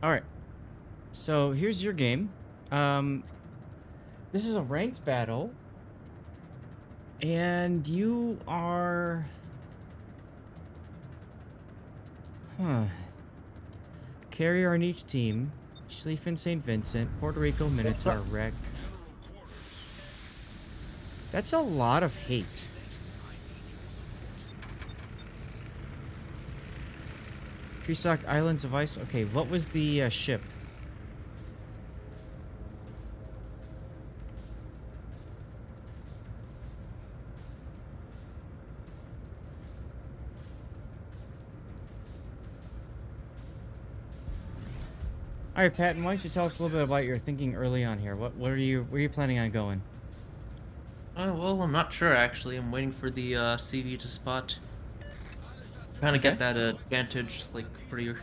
All right. So here's your game. Um, this is a ranked battle, and you are, huh? Carrier on each team. Schlieffen, St. Vincent, Puerto Rico, What's up? Minotaur, Rag. That's a lot of hate. Treesock Islands of Ice. Okay, what was the ship? All right, Patton, why don't you tell us a little bit about your thinking early on here? What are you, where are you planning on going? Well, I'm not sure actually. I'm waiting for the CV to spot. Kind of Okay. get that advantage like pretty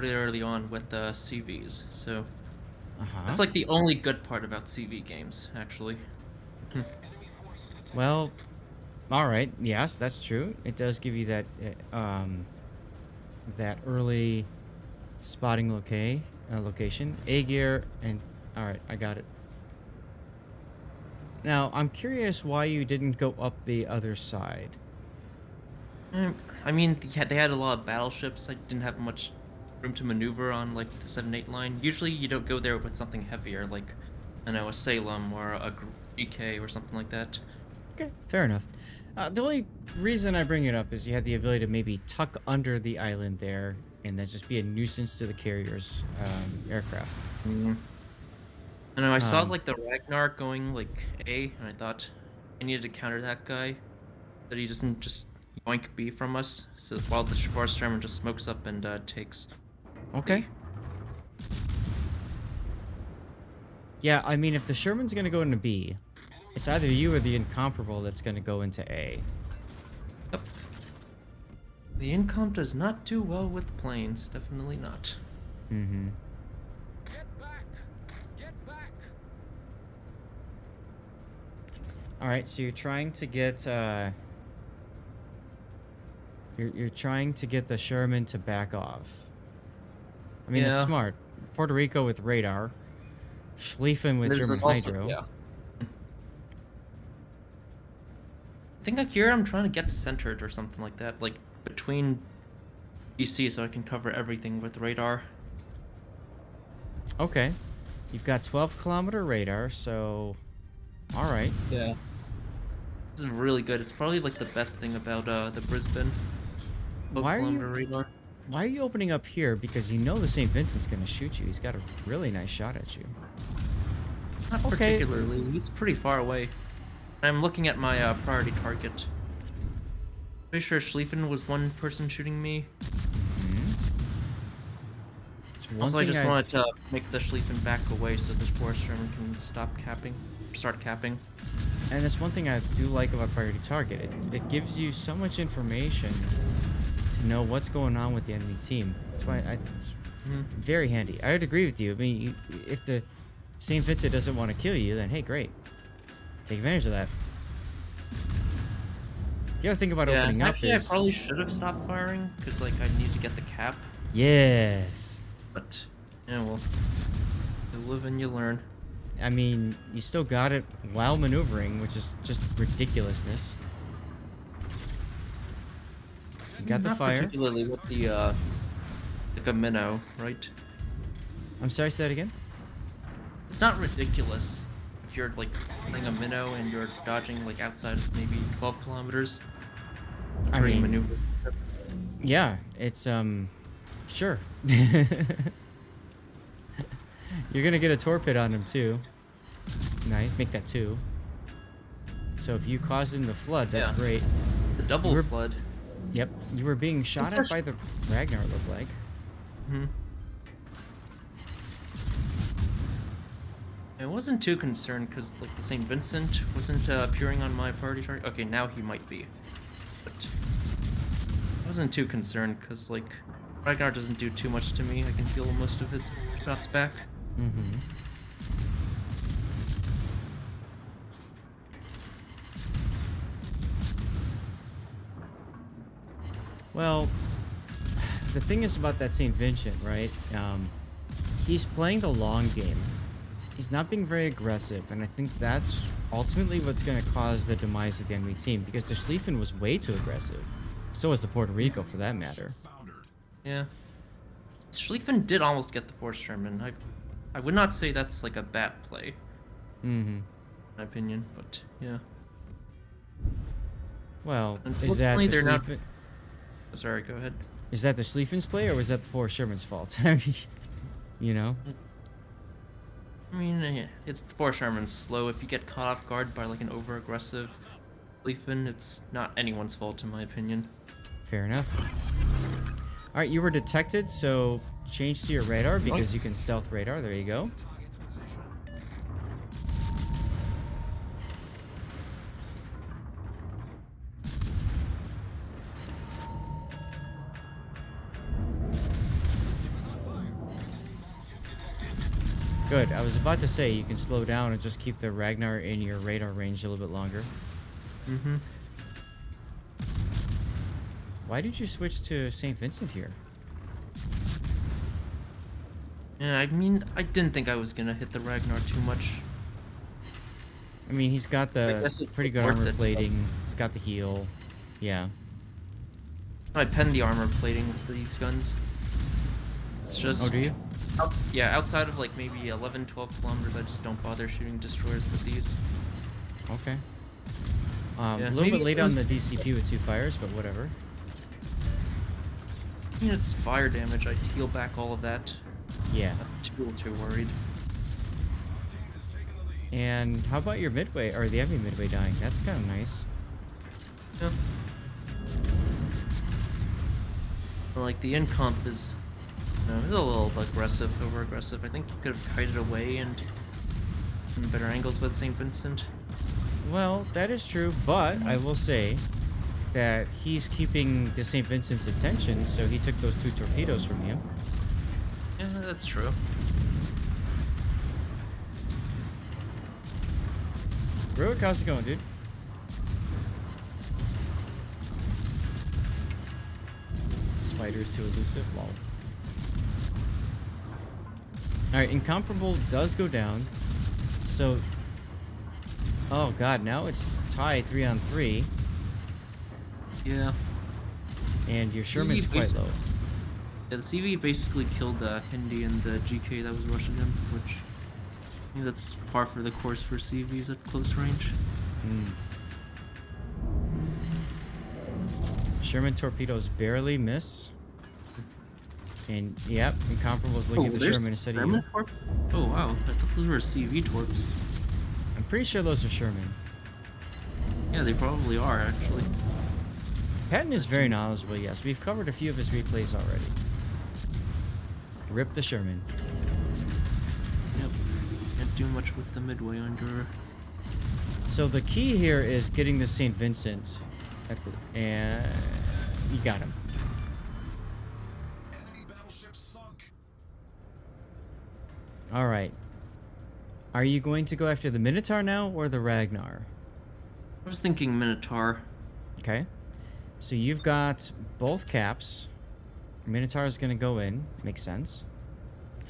early on with the CVs. So Uh-huh. that's like the only good part about CV games, actually. Well, all right. Yes, that's true. It does give you that that early spotting location. A gear and all right, I got it. Now, I'm curious why you didn't go up the other side. Mm, I mean, they had a lot of battleships. I didn't have much room to maneuver on like the 7-8 line. Usually, you don't go there with something heavier, like I know a Salem or a GK or something like that. Okay, fair enough. The only reason I bring it up is you had the ability to maybe tuck under the island there and then just be a nuisance to the carrier's aircraft. Mm. I know I saw Um, like the Ragnar going like A, and I thought I needed to counter that guy, that he doesn't just yoink B from us. So while the Forest Sherman just smokes up and takes okay. B. Yeah, I mean, if the Sherman's going to go into B, it's either you or the Incomparable that's going to go into A. Yep. The income does not do well with planes. Definitely not. Mm-hmm. Get back! Get back! All right, so you're trying to get you're trying to get the Sherman to back off. I mean, that's Yeah. smart. Puerto Rico with radar, Schlieffen with There's German this also, hydro. yeah. I think here I'm trying to get centered or something like that, like between BC, so I can cover everything with radar. Okay, you've got 12-kilometer radar, so all right. Yeah. This is really good. It's probably like the best thing about the Brisbane Why are 12-kilometer you radar. why are you opening up here? Because you know the St. Vincent's going to shoot you. He's got a really nice shot at you. Not Okay. particularly. It's pretty far away. I'm looking at my priority target. Pretty sure Schlieffen was one person shooting me. Hmm. It's one Also, I thing just I wanted to make the Schlieffen back away so this Forest Sherman can stop capping, start capping. And that's one thing I do like about priority target. It gives you so much information to know what's going on with the enemy team. That's why it's Mhm. very handy. I would agree with you. I mean, if the St. Vincent doesn't want to kill you, then hey, great. Take advantage of that. The other thing about Yeah, opening up actually, I probably is... should have stopped firing because, like, I need to get the cap. Yes. But yeah, well, you live and you learn. I mean, you still got it while maneuvering, which is just ridiculousness. You got the Not fire. particularly with the like a minnow, right? I'm sorry, say that again? It's not ridiculous if you're like playing a minnow and you're dodging like outside of maybe 12 kilometers. I Pretty mean, maneuver. yeah, it's, sure. You're gonna get a torpid on him, too. Nice, make that 2. So if you cause him to flood, that's Yeah. great. The double You were, flood. yep, you were being shot at by the Ragnar, it looked like. Hmm. I wasn't too concerned because like the St. Vincent wasn't appearing on my priority target. Okay, now he might be, but I wasn't too concerned because like Ragnar doesn't do too much to me. I can feel most of his shots back. Mm-hmm. Well, the thing is about that St. Vincent, right? he's playing the long game. He's not being very aggressive, and I think that's ultimately what's going to cause the demise of the enemy team, because the Schlieffen was way too aggressive. So was the Puerto Rico, for that matter. Yeah. Schlieffen did almost get the Force Sherman. I would not say that's like a bad play, Mm-hmm. in my opinion, but yeah. Well, is that Unfortunately, the they're not. Schlieffen... Oh, sorry, go ahead. Is that the Schlieffen's play, or was that the Forrest Sherman's fault? I mean, you know? I mean, yeah, it's Force Sherman's slow. If you get caught off guard by like an over-aggressive Schlieffen, it's not anyone's fault, in my opinion. Fair enough. Alright, you were detected, so change to your radar, because you can stealth radar. There you go. Good. I was about to say you can slow down and just keep the Ragnar in your radar range a little bit longer. Mm-hmm. Why did you switch to St. Vincent here? Yeah, I mean, I didn't think I was gonna hit the Ragnar too much. I mean, he's got the guess it's pretty good worth armor it, plating. He's got the heal. Yeah. I pen the armor plating with these guns. It's just... Oh, do you? Yeah, outside of like maybe 11, 12 kilometers, I just don't bother shooting destroyers with these. Okay. Yeah, A little maybe bit late on it's- the DCP with 2 fires, but whatever. I mean, it's fire damage. I heal back all of that. Yeah. Not too worried. And how about your midway, or the enemy midway dying? That's kind of nice. Yeah. Well, like the incomp is, it's a little aggressive, over aggressive. I think you could have kited away and some better angles with St. Vincent. Well, that is true, but I will say that he's keeping the St. Vincent's attention, so he took those 2 torpedoes from you. Yeah, that's true. Ruick, how's it going, dude? Spider is too elusive, lol. Alright, Incomparable does go down. So... Oh god, now it's tied 3-on-3. Yeah. And your Sherman's quite low. Yeah, the CV basically killed Hindi and the GK that was rushing him, which I think that's par for the course for CVs at close range. Sherman torpedoes barely miss. And yep, Incomparable's looking at the there's Sherman instead of you. Torps? Oh wow, I thought those were CV torps. I'm pretty sure those are Sherman. Yeah, they probably are actually. Patton is very knowledgeable, yes. We've covered a few of his replays already. Rip the Sherman. Yep. Can't do much with the Midway under. So the key here is getting the St. Vincent at the, and you got him. Enemy battleship sunk. All right. Are you going to go after the Minotaur now or the Ragnar? I was thinking Minotaur. Okay. So you've got both caps. Minotaur is going to go in. Makes sense.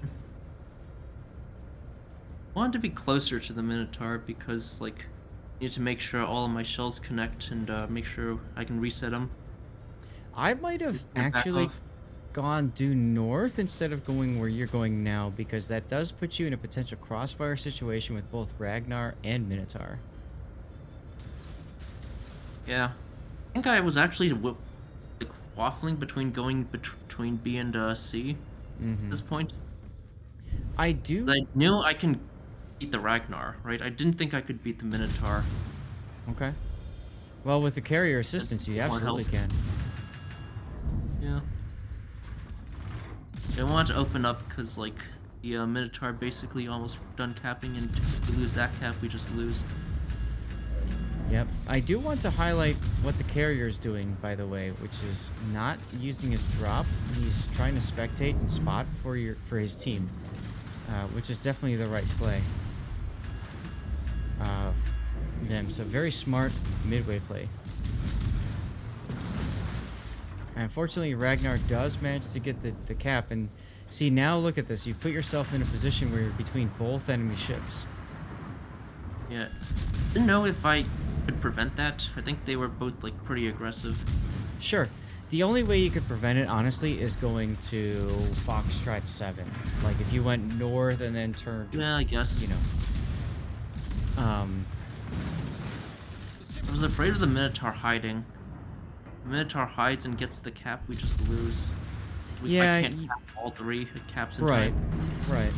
I wanted to be closer to the Minotaur because, like, I need to make sure all of my shells connect and make sure I can reset them. I might have Back actually off. gone due north instead of going where you're going now, because that does put you in a potential crossfire situation with both Ragnar and Minotaur. Yeah. I think I was actually like waffling between going between B and C at this point. I do. I knew I can beat the Ragnar, right? I didn't think I could beat the Minotaur. Okay. Well, with the carrier assistance, you More absolutely help. can. Yeah. I wanted to open up because, like, the Minotaur basically almost done capping, and if we lose that cap, we just lose. Yep. I do want to highlight what the carrier's doing, by the way, which is not using his drop. He's trying to spectate and spot for his team, which is definitely the right play. Them. So very smart midway play. Unfortunately, Ragnar does manage to get the cap, and See, now look at this. You've put yourself in a position where you're between both enemy ships. Yeah. Didn't know if I could prevent that. I think they were both like pretty aggressive. Sure. The only way you could prevent it, honestly, is going to Foxtrot 7. Like, if you went north and then turned, Yeah, I guess. you know. I was afraid of the Minotaur hiding. The Minotaur hides and gets the cap, we just lose. Yeah, I can't cap all three caps in right, time. right.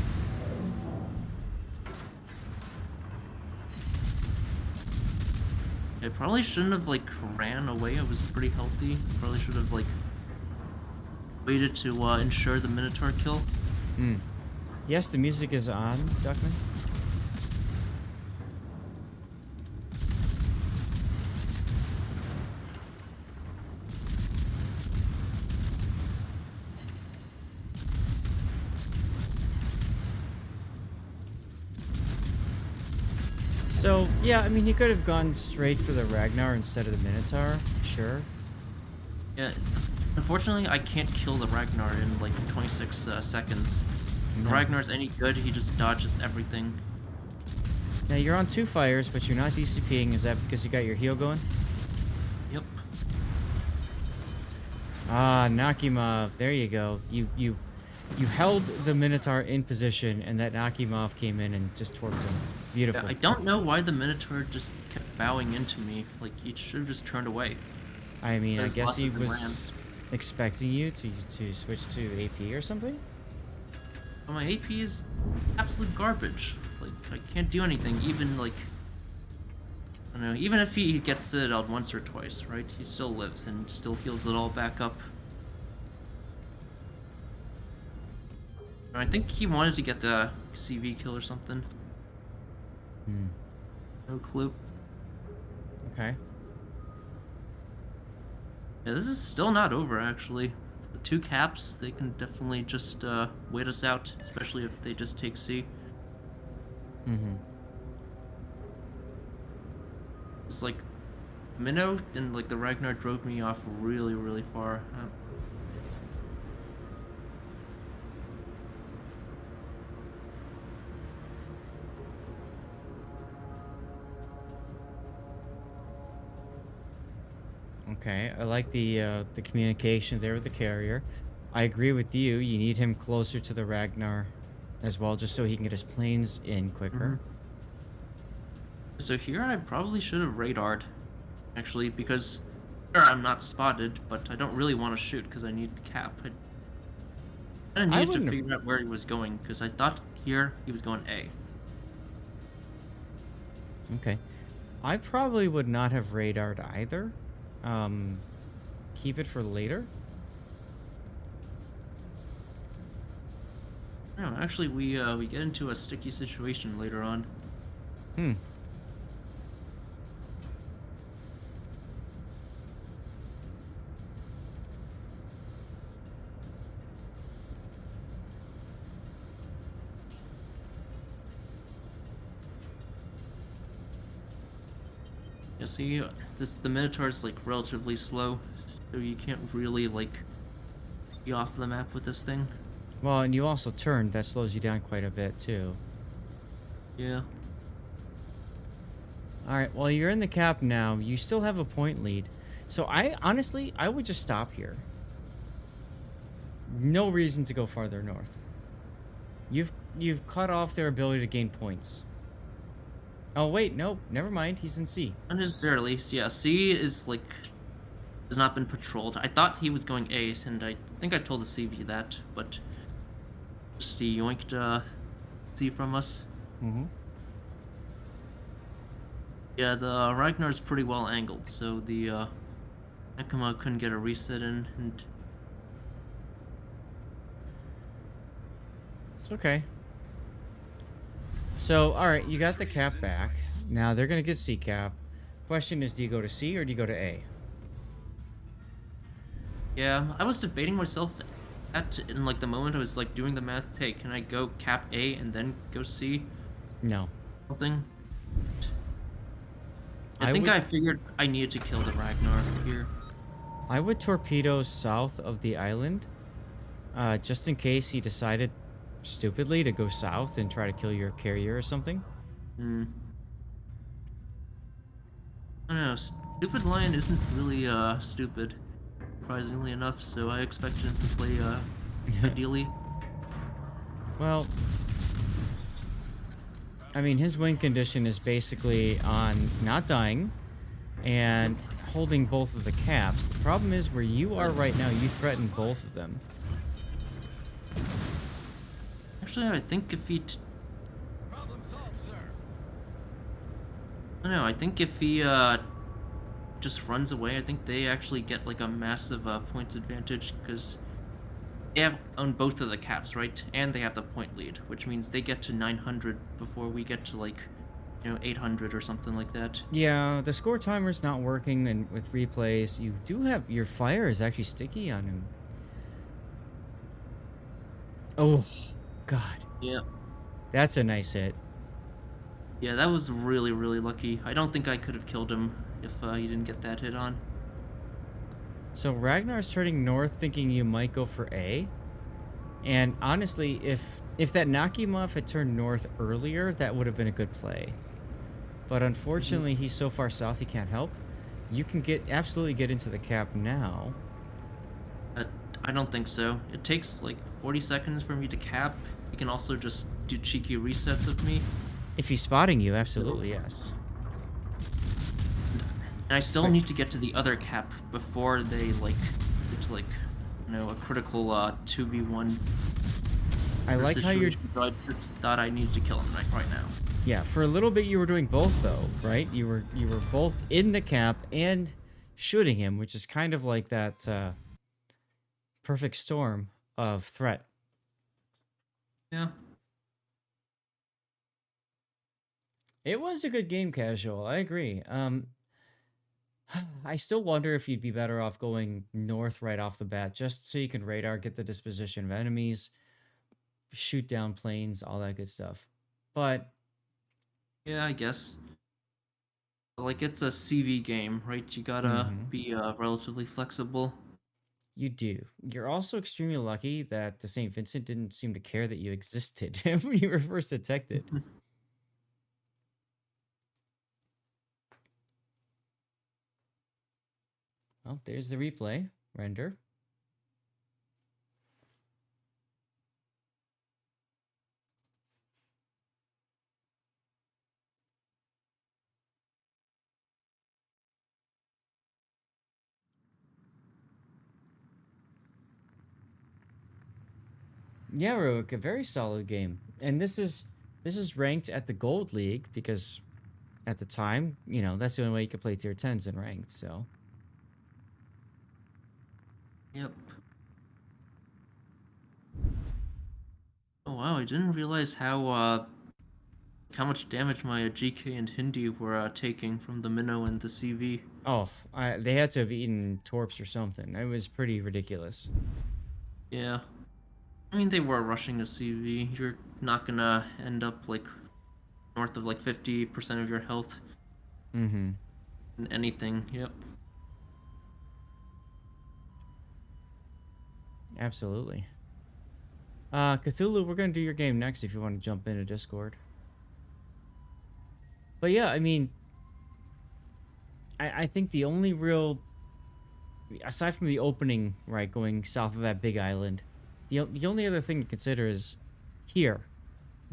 I probably shouldn't have like ran away. I was pretty healthy. Probably should have like waited to ensure the Minotaur kill. Hmm. Yes, the music is on, Duckman. So, yeah, I mean, you could have gone straight for the Ragnar instead of the Minotaur, sure. Yeah. Unfortunately, I can't kill the Ragnar in like 26 seconds. If No. Ragnar's any good, he just dodges everything. Now, you're on 2 fires, but you're not DCPing. Is that because you got your heal going? Yep. Ah, Nakimov. There you go. You held the Minotaur in position, and that Nakimov came in and just torqued him. Beautiful. Yeah, I don't know why the Minotaur just kept bowing into me. Like, he should have just turned away. I mean, I There's guess he losses and was expecting you to switch to AP or something? But my AP is absolute garbage. Like, I can't do anything. Even, like... I don't know, even if he gets it out once or twice, right? He still lives and still heals it all back up. And I think he wanted to get the CV kill or something. Hmm. No clue. Okay. Yeah, this is still not over, actually. The 2 caps, they can definitely just wait us out, especially if they just take C. Mm-hmm. It's like, Minnow and like the Ragnar drove me off really, really far. Okay, I like the communication there with the carrier. I agree with you. You need him closer to the Ragnar as well, just so he can get his planes in quicker. So here I probably should have radared, actually, because sure, I'm not spotted, but I don't really want to shoot because I need the cap. I needed to wouldn't have- figure out where he was going because I thought here he was going A. Okay. I probably would not have radared either. Keep it for later. No, actually, we get into a sticky situation later on. Hmm. Yeah, see, the Minotaur's like relatively slow, so you can't really like be off the map with this thing. Well, and you also turned. That slows you down quite a bit, too. Yeah. Alright, well, you're in the cap now. You still have a point lead. So honestly, I would just stop here. No reason to go farther north. You've cut off their ability to gain points. Oh, wait, no, never mind. He's in C. Not necessarily. Yeah, C is like has not been patrolled. I thought he was going A, and I think I told the CV that, but just he yoinked C from us. Mm-hmm. Yeah, the Ragnar's pretty well angled, so the Nekama couldn't get a reset in, and It's okay. So, alright, you got the cap back. Now they're gonna get C cap. Question is, do you go to C or do you go to A? yeah, I was debating myself in like the moment I was like doing the math. Hey, can I go cap A and then go C? No. Something. I I would- figured I needed to kill the Ragnar here. I would torpedo south of the island. just in case he decided stupidly to go south and try to kill your carrier or something. Hmm. I don't know. Stupid Lion isn't really stupid, surprisingly enough. So I expect him to play ideally. Well, I mean, his win condition is basically on not dying and holding both of the caps. The problem is where you are right now, you threaten both of them. Actually, I think if he Problem solved, sir. I don't know. I think if he just runs away, I think they actually get like a massive points advantage because they have on both of the caps, right? And they have the point lead, which means they get to 900 before we get to like, 800 or something like that. Yeah, the score timer's not working, and with replays, you do have your fire is actually sticky on him. Oh, God. Yeah. That's a nice hit. Yeah, that was really, really lucky. I don't think I could have killed him if he didn't get that hit on. So Ragnar's turning north thinking you might go for A. And honestly, if that Nakimov had turned north earlier, that would have been a good play. But unfortunately, he's so far south he can't help. You can absolutely get into the cap now. I don't think so. It takes like 40 seconds for me to cap. He can also just do cheeky resets of me. If he's spotting you, absolutely, yes. And I still need to get to the other cap before they like get to like, a critical 2v1. I like how you're... So I just thought I needed to kill him right now. Yeah, for a little bit you were doing both though, right? You were both in the cap and shooting him, which is kind of like that perfect storm of threat. Yeah. It was a good game, Casual. I agree. I still wonder if you'd be better off going north right off the bat, just so you can radar, get the disposition of enemies, shoot down planes, all that good stuff. But Yeah, I guess. Like, it's a CV game, right? You gotta be relatively flexible. you do. You're also extremely lucky that the St. Vincent didn't seem to care that you existed when you were first detected. Well, there's the replay. Render. Yeah, Rook, a very solid game. And this is ranked at the Gold League because at the time, that's the only way you could play tier 10s in ranked, so. Yep. Oh wow, I didn't realize how much damage my GK and Hindi were taking from the Minnow and the CV. Oh, they had to have eaten Torps or something. It was pretty ridiculous. Yeah. I mean, they were rushing a CV. You're not gonna end up like north of like 50% of your health Mm-hmm. in anything. Yep. Absolutely. Cthulhu, we're gonna do your game next if you want to jump into Discord. But yeah, I mean, I think the only real, aside from the opening, right, going south of that big island, the only other thing to consider is here.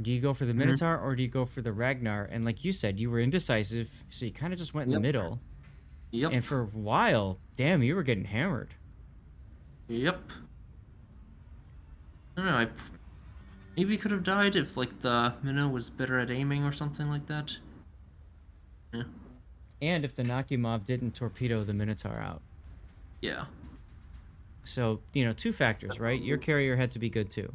Do you go for the Minotaur or do you go for the Ragnar? And like you said, you were indecisive, so you kind of just went in the middle. Yep. And for a while, damn, you were getting hammered. Yep. I don't know, I maybe could have died if like the Minnow was better at aiming or something like that. Yeah. And if the Nakimov didn't torpedo the Minotaur out. Yeah. So, two factors, right? Your carrier had to be good too.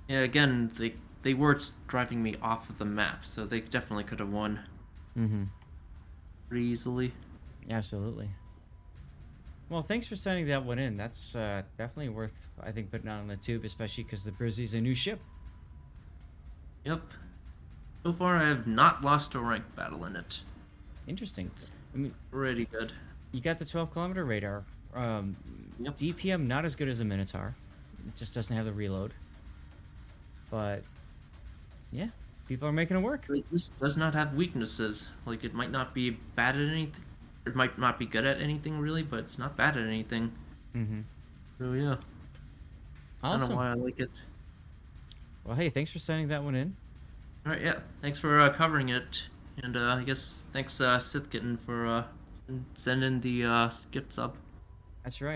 Yeah, again, they were driving me off of the map, so they definitely could have won. Mm-hmm. Pretty easily. Absolutely. Well, thanks for sending that one in. That's definitely worth, I think, putting out on the tube, especially because the Brizzy's a new ship. Yep. So far, I have not lost a ranked battle in it. Interesting. I mean, Pretty good. you got the 12-kilometer radar. Yep. DPM not as good as a Minotaur. It just doesn't have the reload. But yeah, people are making it work. It just does not have weaknesses. Like, it might not be bad at anything. It might not be good at anything, really, but it's not bad at anything. Mm-hmm. So, yeah. I don't Awesome. know why I like it. Well, hey, thanks for sending that one in. Alright, yeah. Thanks for covering it. And I guess thanks, Sith Kitten, for sending the gift sub. That's right.